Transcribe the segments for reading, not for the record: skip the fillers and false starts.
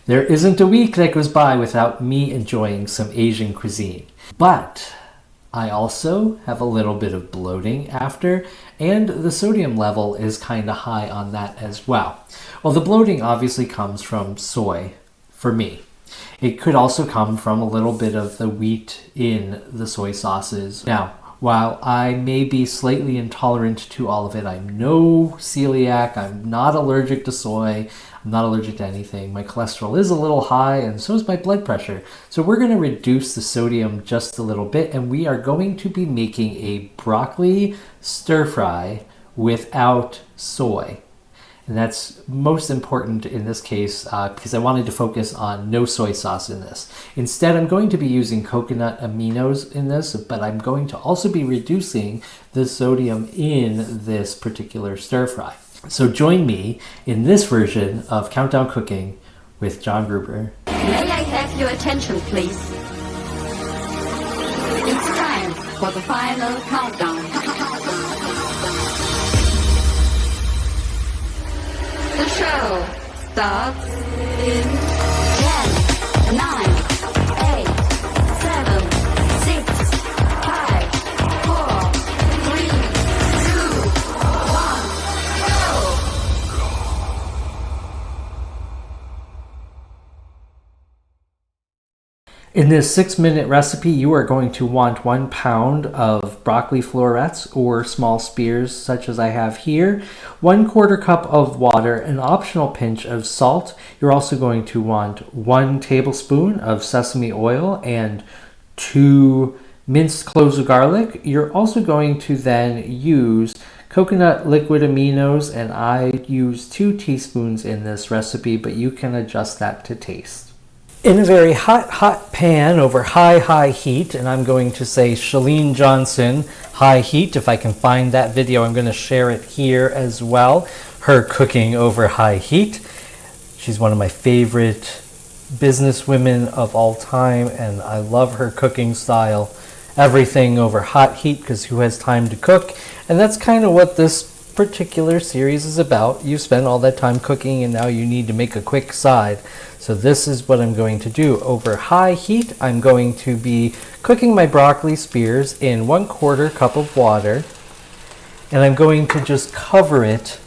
There isn't a week that goes by without me enjoying some Asian cuisine. But I also have a little bit of bloating after, and the sodium level is kind of high on that as well. Well, the bloating obviously comes from soy for me. It could also come from a little bit of the wheat in the soy sauces. Now, while I may be slightly intolerant to all of it, I'm no celiac, I'm not allergic to soy, I'm not allergic to anything. My cholesterol is a little high, and so is my blood pressure. So we're going to reduce the sodium just a little bit, and we are going to be making a broccoli stir fry without soy. And that's most important in this case because I wanted to focus on no soy sauce in this. Instead, I'm going to be using coconut aminos in this, but I'm going to also be reducing the sodium in this particular stir fry. So join me in this version of Countdown Cooking with John Gruber. May I have your attention, please? It's time for the final countdown. The show starts in 10, 9, 8, 7, 6, 5, 4, 3, 2, 1, go! In this 6-minute recipe, you are going to want 1 pound of broccoli florets or small spears such as I have here, 1/4 cup of water, an optional pinch of salt. You're also going to want 1 tablespoon of sesame oil and 2 minced cloves of garlic. You're also going to then use coconut liquid aminos, and I use 2 teaspoons in this recipe, but you can adjust that to taste. In a very hot pan over high heat, and I'm going to say Chalene Johnson high heat. If I can find that video, I'm going to share it here as well. Her cooking over high heat. She's one of my favorite businesswomen of all time, and I love her cooking style. Everything over hot heat, because who has time to cook? And that's kind of what this particular series is about. You spend all that time cooking, and now you need to make a quick side. So this is what I'm going to do. Over high heat, I'm going to be cooking my broccoli spears in 1/4 cup of water, and I'm going to just cover it,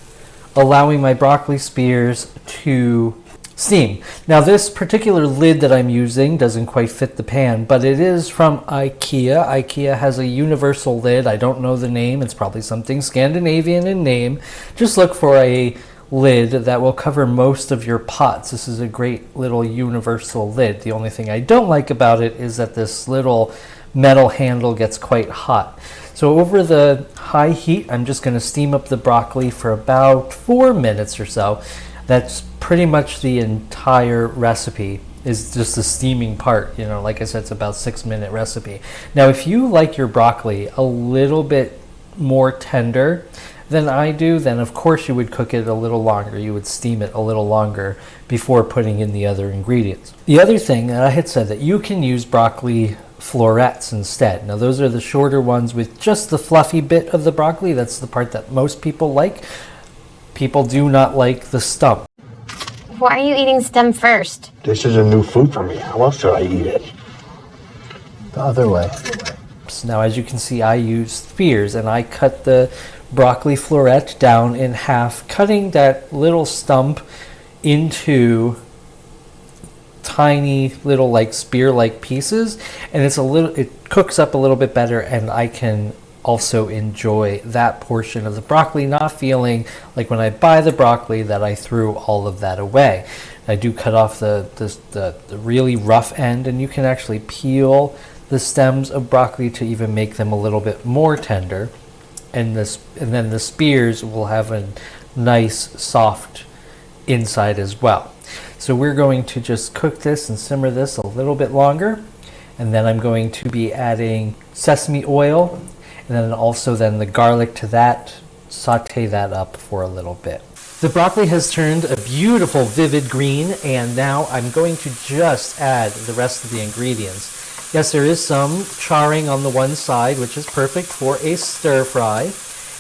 allowing my broccoli spears to steam. Now this particular lid that I'm using doesn't quite fit the pan, but it is from IKEA. IKEA has a universal lid. I don't know the name. It's probably something Scandinavian in name. Just look for a lid that will cover most of your pots. This is a great little universal lid. The only thing I don't like about it is that this little metal handle gets quite hot. So over the high heat, I'm just going to steam up the broccoli for about 4 minutes or so. That's pretty much the entire recipe, is just the steaming part. You know, like I said, it's about 6-minute recipe. Now, if you like your broccoli a little bit more tender than I do, then of course you would cook it a little longer. You would steam it a little longer before putting in the other ingredients. The other thing that I had said that you can use broccoli florets instead. Now those are the shorter ones with just the fluffy bit of the broccoli. That's the part that most people like. People do not like the stump. Why are you eating stem first? This is a new food for me. How else should I eat it? The other way. So now as you can see, I use spears, and I cut the broccoli floret down in half, cutting that little stump into tiny little like spear-like pieces, and it cooks up a little bit better, and I can also enjoy that portion of the broccoli, not feeling like when I buy the broccoli that I threw all of that away. I do cut off the really rough end, and you can actually peel the stems of broccoli to even make them a little bit more tender. And then the spears will have a nice soft inside as well. So we're going to just cook this and simmer this a little bit longer, and then I'm going to be adding sesame oil, and then also the garlic to that. Saute that up for a little bit. The broccoli has turned a beautiful vivid green, and now I'm going to just add the rest of the ingredients. Yes, there is some charring on the one side, which is perfect for a stir fry.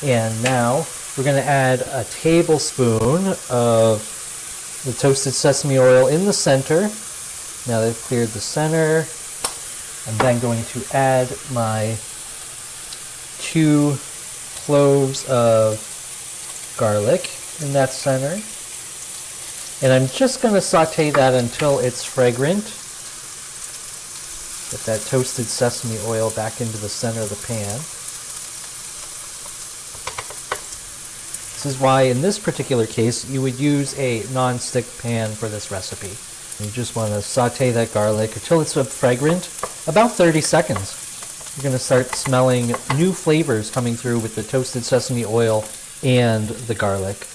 And now we're going to add a tablespoon of the toasted sesame oil in the center. Now that I've cleared the center, I'm then going to add my 2 cloves of garlic in that center. And I'm just going to saute that until it's fragrant. Get that toasted sesame oil back into the center of the pan. This is why in this particular case you would use a non-stick pan for this recipe. You just want to saute that garlic until it's fragrant, about 30 seconds. You're going to start smelling new flavors coming through with the toasted sesame oil and the garlic.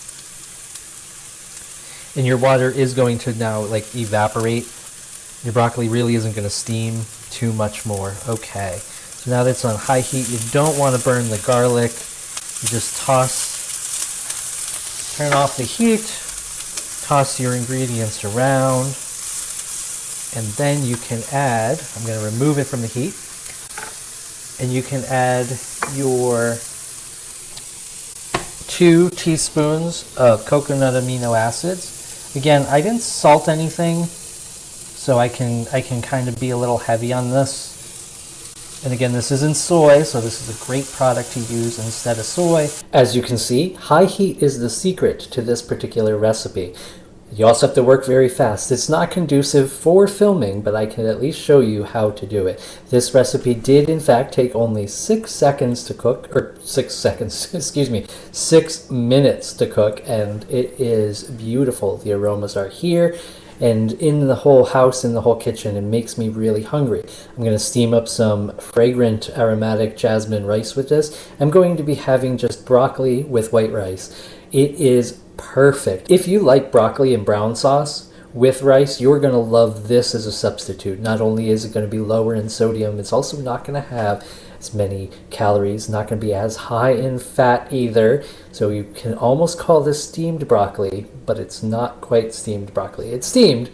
And your water is going to now evaporate. Your broccoli really isn't going to steam too much more. Okay, so now that it's on high heat, you don't want to burn the garlic. You just turn off the heat, toss your ingredients around, and then you can add, I'm going to remove it from the heat, and you can add your 2 teaspoons of coconut amino acids. Again, I didn't salt anything, so I can kind of be a little heavy on this. And again, this isn't soy, so this is a great product to use instead of soy. As you can see, high heat is the secret to this particular recipe. You also have to work very fast. It's not conducive for filming, but I can at least show you how to do it. This recipe did in fact take only 6 seconds to cook, or 6 seconds, excuse me, 6 minutes to cook, and it is beautiful. The aromas are here. And in the whole house, in the whole kitchen, it makes me really hungry. I'm going to steam up some fragrant aromatic jasmine rice with this. I'm going to be having just broccoli with white rice. It is perfect. If you like broccoli and brown sauce with rice, you're going to love this as a substitute. Not only is it going to be lower in sodium, it's also not going to have as many calories, not going to be as high in fat either. So you can almost call this steamed broccoli, but it's not quite steamed broccoli. It's steamed,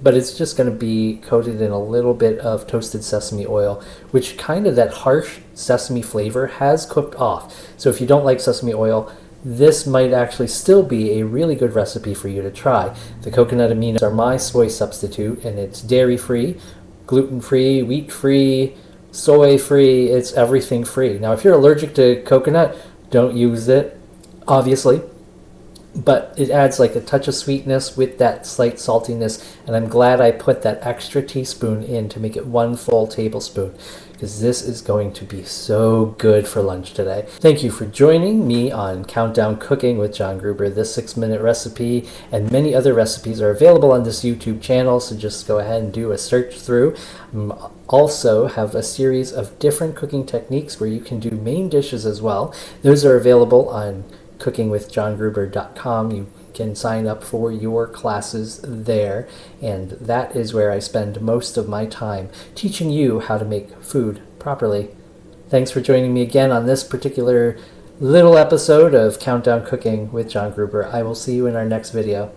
but it's just going to be coated in a little bit of toasted sesame oil, which kind of that harsh sesame flavor has cooked off. So if you don't like sesame oil, this might actually still be a really good recipe for you to try. The coconut aminos are my soy substitute, and it's dairy-free, gluten-free, wheat-free, soy-free, it's everything free. Now, if you're allergic to coconut, don't use it, obviously, but it adds like a touch of sweetness with that slight saltiness, and I'm glad I put that extra teaspoon in to make it 1 full tablespoon, because this is going to be so good for lunch today. Thank you for joining me on Countdown Cooking with John Gruber. This 6-minute recipe and many other recipes are available on this YouTube channel, so just go ahead and do a search through. Also have a series of different cooking techniques where you can do main dishes as well. Those are available on cookingwithjohngruber.com. You can sign up for your classes there, and that is where I spend most of my time teaching you how to make food properly. Thanks for joining me again on this particular little episode of Countdown Cooking with John Gruber. I will see you in our next video.